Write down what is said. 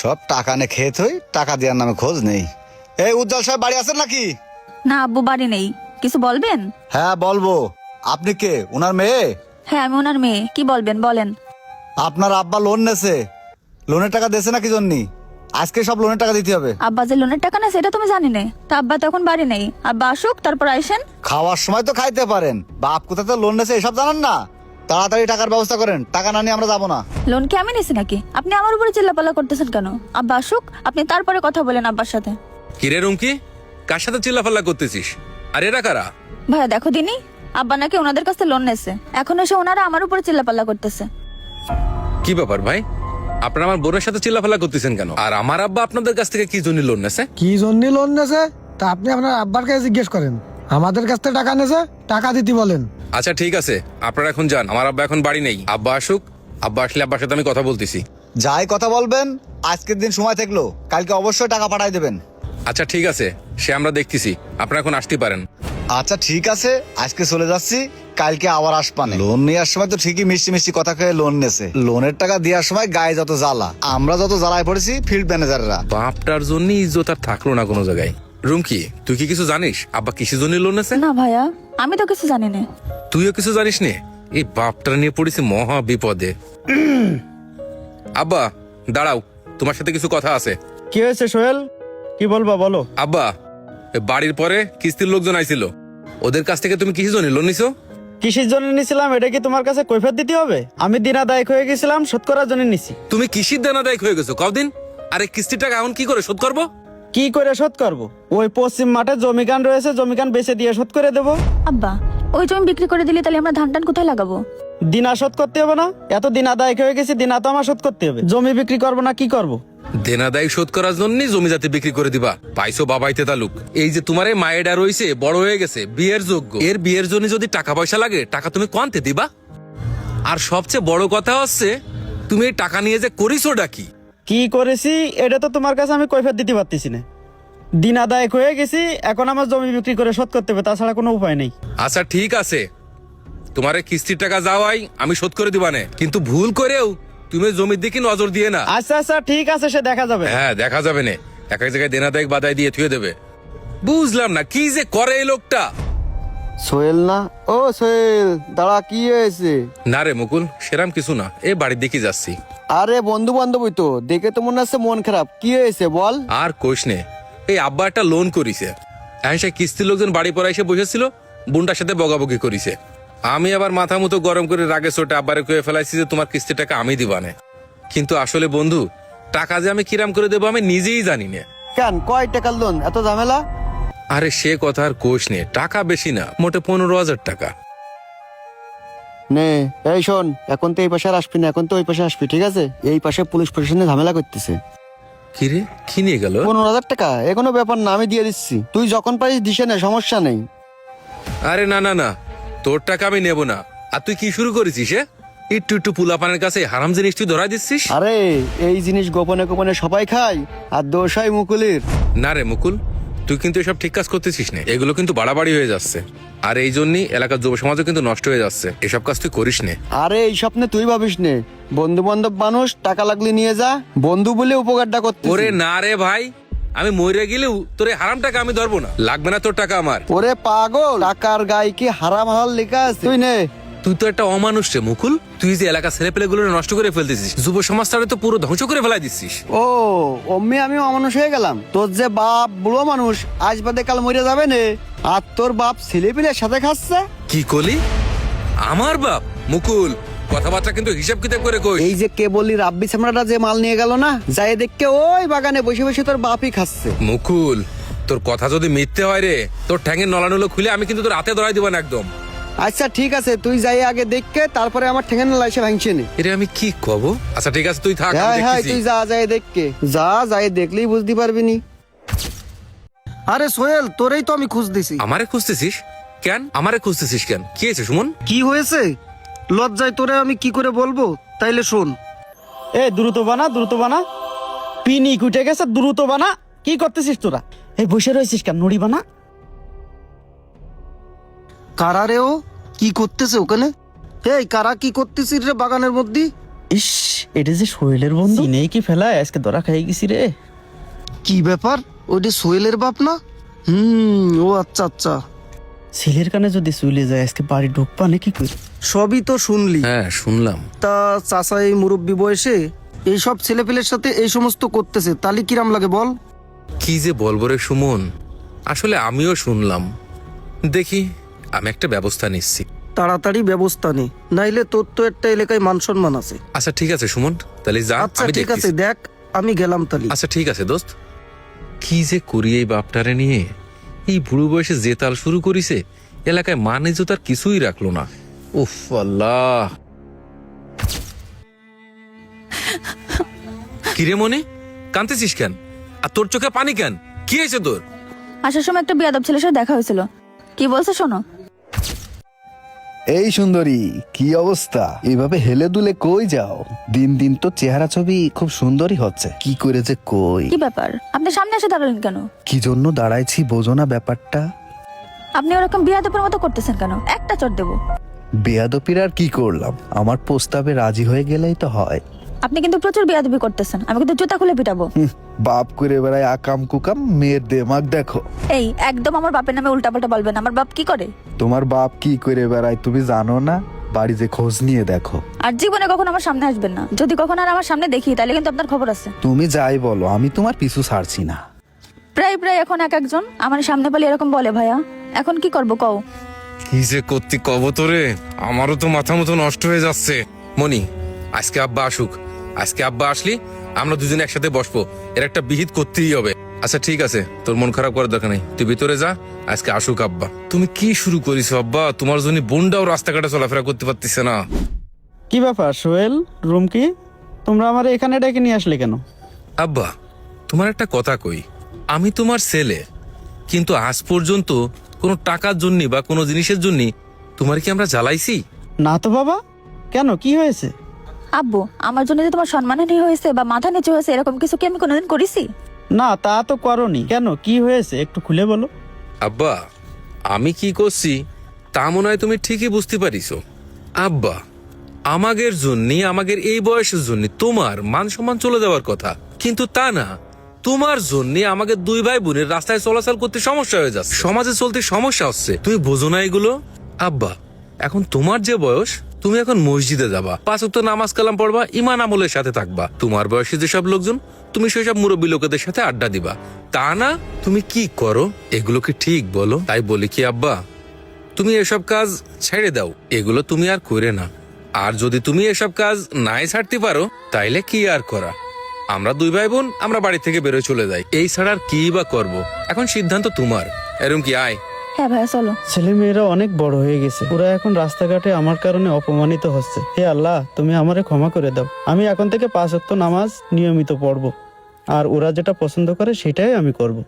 সব টাকা নে খেত হই, টাকা দেওয়ার নামে খোঁজ নেই। এই উজ্জ্বল সাহেব বাড়ি আছেন নাকি? না আব্বু বাড়ি নেই, কিছু বলবেন? হ্যাঁ বলবো। আপনি কে, ওনার মেয়ে? হ্যাঁ আমি ওনার মেয়ে, কি বলবেন বলেন। আপনার আব্বা লোন নেছে, লোনের টাকা দেছে নাকি জন্যি? আজকে সব লোনের টাকা দিতে হবে। আব্বা যে লোনের টাকা না সেটা তুমি জানি না, তা আব্বা তো এখন বাড়ি নেই, আব্বা আসুক তারপর আইসেন। খাওয়ার সময় তো খাইতে পারেন, বাপ কোথা থেকে লোন নেছে এসব জানেন না? তাড়াতাড়ি টাকার ব্যবস্থা করেন, টাকা না নিয়ে আমরা যাবো না। লোন কি আমি নিছি নাকি? আপনি আমার উপরে চিল্লাপাল্লা করতেছেন কেন? আব্বা আসুক, আপনি তারপরে কথা বলেন আব্বার সাথে। কিরে রুমকি, কার সাথে চিল্লাফাল্লা করতেছিস? আর এরা কারা? ভাইয়া দেখো দিনি, আব্বা নাকি ওনাদের কাছে লোন নেছে, এখন এসে ওনারা আমার উপরে চিল্লাপাল্লা করতেছে। কি ব্যাপার ভাই, আপনারা আমার বোনের সাথে চিল্লাফাল্লা করতেছেন কেন? আর আমার আব্বা আপনাদের কাছ থেকে কি জন্য লোন নেছে? কি জন্য লোন নেছে তা আপনি আপনার আব্বার কাছে জিজ্ঞেস করেন। আমাদের কাছ থেকে টাকা নেছে, টাকা দিতে বলেন। আচ্ছা ঠিক আছে, আপনারা এখন যান, আমার আব্বা এখন বাড়ি নেই। আব্বা আসুক, আব্বা আসলে আব্বার সাথে আমি কথা বলতেছি। যাই কথা বলবেন, আজকের দিন সময় থাকলো, কালকে অবশ্যই টাকা পাঠাই দেবেন। আচ্ছা ঠিক আছে, সে আমরা দেখতেছি, আপনারা এখন আসতে পারেন। আচ্ছা ঠিক আছে, আজকে চলে যাচ্ছি, কালকে আবার আসপানে। লোন নেওয়ার সময় তো ঠিকই মিষ্টি মিষ্টি কথা খেয়ে লোন নেছে, লোনের টাকা দেওয়ার সময় গায়ে যত জ্বালা, আমরা যত জ্বালায় পড়েছি ফিল্ড ম্যানেজাররা। বাপটার জন্য ইজ্জত আর থাকলো না কোনো জায়গায়। রুমকি, তুই কি কিছু জানিস আব্বা কিসের জন্য লোন নেছে? না ভাইয়া, আমি তো কিছু জানি না। তুইও কিছু জানিস নে? এই বাপটার নিয়ে পড়েছি মহা বিপদে। আব্বা দাঁড়াও, তোমার সাথে কিছু কথা আছে। কি হয়েছে সোহেল, কি বলবা বলো। আব্বা, এ বাড়ির পরে কিস্তির লোকজন আইছিল, ওদের কাছ থেকে তুমি কিসের জন্য লোন নিছো? কিসের জন্য নিছিলাম এটা কি তোমার কাছে কৈফিয়ত দিতে হবে? আমি দিনা দায়ক হয়ে গেছিলাম, শোধ করার জন্য নিছি। তুমি কিসির দেনাদায়ক হয়ে গেছো কদিন? আরে কিস্তির টাকা এখন কি করে শোধ করবো? কি করে শোধ করব? ওই পশ্চিম মাঠে জমিকান রয়েছে, জমিকান বেচে দিয়ে শোধ করে দেবো। আব্বা ওই জমি বিক্রি করে দিলে তাহলে আমরা ধান টান কোথায় লাগাবো? দিনা শোধ করতে হবে না? এত দিনা দায়ক হয়ে গেছি, দিনা তো আমার শোধ করতে হবে। জমি বিক্রি করবো না কি করব? দেনাদায় শোধ করার জন্য জমি জাতি বিক্রি করে দিবা? পাইছো বাবাইতে তালুক। এই যে তোমার এই মায়েরা রয়েছে, বড় হয়ে গেছে, বিয়ের যোগ্য, এর বিয়ের জন্য যদি টাকা পয়সা লাগে, টাকা তুমি কোয়ান্তে দিবা? আর সবচেয়ে বড় কথা হচ্ছে, তুমি এই টাকা নিয়ে যে করিছোটা কি? কি করেছি এটা তো তোমার কাছে আমি কৈফিয়ত দিতে পারতেছি না। দিনা দায়ক হয়ে গেছি, এখন আমার জমি বিক্রি করে শোধ করতে হবে, তাছাড়া কোনো উপায় নেই। আচ্ছা ঠিক আছে, তোমার এই কিস্তির টাকা যাওয়াই আমি শোধ করে দিবানে, কিন্তু ভুল করেও তুমি জমির দিকে নজর দিয়ে না। আচ্ছা আচ্ছা ঠিক আছে, সে দেখা যাবে। হ্যাঁ দেখা যাবে না, এক এক জায়গায় দেনাদায়ক বাদায় দিয়ে থুয়ে দেবে। বুঝলাম না কি যে করে এই লোকটা। সোহেল না? ও সোহেল, দাঁড়া, কি হয়েছে? না রে মুকুল, সেরাম কিছু না, এ বাড়ির দিকে যাচ্ছি। আরে বন্ধু বান্ধবই তো, দেখে তো মনে হচ্ছে মন খারাপ। কি হয়েছে বল। আর কোষ নে, এই আব্বা একটা লোন করিছে, এখন সে কিস্তির লোকজন বাড়ি পরে এসে বসেছিল, বোনটার সাথে বগাবগি করিছে। আমি আবার মাথা মতো গরম করে রাগে চোটে আব্বারে কয়ে ফেলাইছি যে তোমার কিস্তির টাকা আমি দিবানে। কিন্তু আসলে বন্ধু, টাকা যে আমি কিরাম করে দেবো আমি নিজেই জানি না। কেন, কয় টাকার লোন, এত ঝামেলা? আরে সে কথা আর কোষ নে, টাকা বেশি না, মোটে 15,000 টাকা। নে এই শোন, এখন তো এই পাশে আর আসবি না, এখন তো ওই পাশে আসবি, ঠিক আছে? এই পাশে পুলিশ প্রশাসনে ঝামেলা করতেছে। কিরে কি নিয়ে গেল? 15,000 টাকা এখনো ব্যাপার না, আমি দিয়ে দিচ্ছি, তুই যখন পারিস দিশে নে, সমস্যা নেই। আরে না না না, তোর টাকা আমি নেব না। আর তুই কি শুরু করেছিস? একটু একটু পুলাপানের কাছে হারাম জিনিস তুই ধরাই দিচ্ছিস। আরে এই জিনিস গোপনে গোপনে সবাই খায়, আর দোষ হয় মুকুলের। না রে মুকুল, তুই কিন্তু এসব ঠিক কাজ করতেছিস না, এগুলো কিন্তু বাড়াবাড়ি হয়ে যাচ্ছে। আর এই জন্যই এলাকার যুব সমাজও কিন্তু নষ্ট হয়ে যাচ্ছে, এসব কাজ তুই করিস নে। আরে এই স্বপ্নে তুই ভাবিস নে, বন্ধু বান্ধব মানুষ, টাকা লাগলে নিয়ে যা, বন্ধু বলে উপকারটা করতে। ওরে না রে ভাই, আমি মরে গেলেও তোর এই হারাম টাকা আমি ধরবো না, লাগবে না তোর টাকা আমার। ওরে পাগল, টাকার গায়ে কি হারাম হালাল লেখা আছে? তুই নে। তুই তো একটা অমানুষ রে মুকুল, তুই যে এলাকা ছেলে পেলে গুলো নষ্ট করে ফেলতেছিস, যুব সমাজটারে তো পুরো ধ্বংস করে ফেলাই দিচ্ছিস। ও অম্মি, আমি অমানুষ হয়ে গেলাম? তোর যে বাপ বুড়ো মানুষ, আজ বাদে কাল মরে যাবে নে, আর তোর বাপ ছেলে পিলের সাথে খাচ্ছে। কি করলি? আমার বাপ? মুকুল, কথাবার্তা কিন্তু হিসাব কিতাব করে কই। এই যে কে বললি রাব্বি চামড়াটা যে মাল নিয়ে গেল না, যাই দেখকে ওই বাগানে বসে বসে তোর বাপই খাচ্ছে। মুকুল, তোর কথা যদি মিথ্যে হয় রে, তোর ঠ্যাঙের নলানুলো খুলে আমি কিন্তু তোর হাতে ধরাই দিব না একদম। আচ্ছা ঠিক আছে, তুই যাই আগে দেখকে, তারপরে আমার ঠেঙে না লাইসে ভাঙছে নে। এরে আমি কি কব? আচ্ছা ঠিক আছে তুই থাক, আমি হ্যাঁ হ্যাঁ, দেখতেছি। তুই যা যাই দেখকে, যা যাই দেখলেই বুঝতে পারবি নি। আরে সোহেল, তোরেই তো আমি খুঁজ দিছি। আমারে খুঁজতেছিস কেন? আমারে খুঁজতেছিস কেন? কি হয়েছে সুমন? কি হয়েছে? লজ্জায় তোরে আমি কি করে বলবো, তাইলে শোন। এ দ্রুত বানা, দ্রুত বানা, পিনি উঠে গেছে, দ্রুত বানা। কি করতেছিস তোরা? এই বসে রয়েছিস কেন, নুড়ি বানা। কারা রে ও, কি করতেছে ওখানে? এই কারা কি করতেছিস রে বাগানের মধ্যে? ইস, এটা যে সোহেলের বন্ধু নেই কি ফেলায় আজকে ধরা খাই গেছি রে। কি ব্যাপার, ওইটা সোহেলের বাপ না? ও আচ্ছা আচ্ছা, ছেলের কানে যদি চলে যায় আজকে বাড়ি ঢুকবা নাকি কই? সবই তো শুনলি। হ্যাঁ শুনলাম। তা চাচা এই মুরব্বী বয়সে এইসব ছেলেপেলের সাথে এই সমস্ত করতেছে, তালি কিরাম লাগে বল? কি যে বলবো রে সুমন, আসলে আমিও শুনলাম। দেখি আমি একটা ব্যবস্থা নিচ্ছি। তাড়াতাড়ি ব্যবস্থা নে, নাইলে তোর তো একটা এলাকায় মান সম্মান আছে। আচ্ছা ঠিক আছে সুমন, তাহলে যা, আচ্ছা আমি ঠিক আছে, দেখতেছি। দেখ আমি গেলাম তালি। আচ্ছা ঠিক আছে দোস্ত। কি যে করি এই বাপটারে নিয়ে, এই বুড়ো বয়সে যে তাল শুরু করিছে, এলাকায় মান ইজ্জত আর কিছুই রাখলো না। উফ আল্লাহ। কিরে মনে কাঁদতেছিস কেন? আর তোর চোখে পানি কেন? কি হয়েছে তোর? আসার সময় একটা বিয়াদব ছেলের সাথে দেখা হয়েছিল। কি বলছে শোনো। এই সুন্দরী, কি অবস্থা? এভাবে হেলে দুলে কই যাও? দিন দিন তো চেহারা ছবি খুব সুন্দরই হচ্ছে, কি করে যে কই। কি ব্যাপার, আপনি সামনে এসে দাঁড়ালেন কেন? কি জন্য দাঁড়াইছি বোঝো না ব্যাপারটা? আপনি ওরকম বিয়াদবের মতো করতেছেন কেন? একটা চট দেবো। বেয়াদপির আর কি করলাম? আমার প্রস্তাবে রাজি হয়ে গেলেই তো হয়। আপনি কিন্তু প্রচুর বিয়াদবি করতেছেন, আমি কিন্তু জুতা খুলে পিটাবো। বাপ করে বেড়ায় আকাম কুকাম, মেয়ের দেমাগ দেখো। এই একদম আমার বাপের নামে উল্টাপাল্টা বলবেন। আমার বাপ কি করে? তোমার বাপ কি করে বেড়ায় তুমি জানো না? বাড়ি যে খোঁজ নিয়ে দেখো। আর জীবনে কখনো আমার সামনে আসবেন না। যদি কখনো আর আমার সামনে দেখি তাহলে কিন্তু আপনার খবর আছে। তুমি যাই বলো, আমি তোমার পিছু ছাড়ছি না। প্রায় প্রায় এখন এক একজন আমার সামনে বলে এরকম বলে। ভাইয়া এখন কি করবো কও? কি যে করতে কব তোরে, আমারও তো মাথা মতো নষ্ট হয়ে যাচ্ছে। মনি, আজকে আব্বা আসুক। আজকে আব্বা আসলি আমরা দুজনে একসাথে বসবো, এর একটা বিহিত করতেই হবে। আচ্ছা ঠিক আছে, তোর মন খারাপ করার দরকার নেই, তুই ভিতরে যা। আজকে আসুক আব্বা। তুমি কি শুরু করেছো আব্বা? তোমার জন্য বোনটাও রাস্তাঘাটে চলাফেরা করতে পারতেছে না। কি ব্যাপার সোহেল, রুম কি? তোমরা আমার এখানে ডেকে নিয়ে আসলে কেন? আব্বা তোমার একটা কথা কই, আমি তোমার ছেলে, কিন্তু আজ পর্যন্ত কোনো টাকার জন্য বা কোনো জিনিসের জন্য তোমার কি আমরা জ্বালাইছি? না তো বাবা, কেন কি হয়েছে? আব্বু, আমার জন্য যে তোমার সম্মানহানি হয়েছে বা মাথা নিচু হয়েছে এরকম কিছু কি আমি কোনোদিন করেছি? না তা তো করনি। কেন কি হয়েছে একটু খুলে বলো। আব্বা আমি কি করছি তা মনে হয় তুমি ঠিকই বুঝতে পারিছো। আব্বা আমাদের জন্য, আমাদের এই বয়সের জন্য তোমার মান সম্মান চলে যাওয়ার কথা, কিন্তু তা না। তোমার জন্য আমাদের দুই ভাই বোনের রাস্তায় চলাচল করতে সমস্যা হয়ে যাচ্ছে, সমাজে চলতে সমস্যা হচ্ছে। তুমি বোঝো না এগুলো? আব্বা এখন তোমার যে বয়স, তুমি এখন মসজিদে যাবা, 5 ওয়াক্ত নামাজ কালাম পড়বা, ঈমান আমলের সাথে থাকবা। তোমার বয়সী যেসব লোকজন, তুমি সেসব মুরব্বী লোকেদের সাথে আড্ডা দিবা। তা না তুমি কি করো? এগুলো কি ঠিক বলো? তাই বলি কি আব্বা, তুমি এসব কাজ ছেড়ে দাও, এগুলো তুমি আর করে না। আর যদি তুমি এসব কাজ নাই ছাড়তে পারো তাইলে কি আর করা, আমরা দুই ভাই বোন আমরা বাড়ি থেকে বেরোয় চলে যাই। এই ছাড়া আর কি বা করবো? এখন সিদ্ধান্ত তোমার। এরম কি আয়? হ্যাঁ ভাইয়া চলো। ছেলে মেয়েরা অনেক বড় হয়ে গেছে, ওরা এখন রাস্তাঘাটে আমার কারণে অপমানিত হচ্ছে। হে আল্লাহ, তুমি আমারে ক্ষমা করে দাও। আমি এখন থেকে 5 ওয়াক্ত নামাজ নিয়মিত পড়বো, আর ওরা যেটা পছন্দ করে সেটাই আমি করব।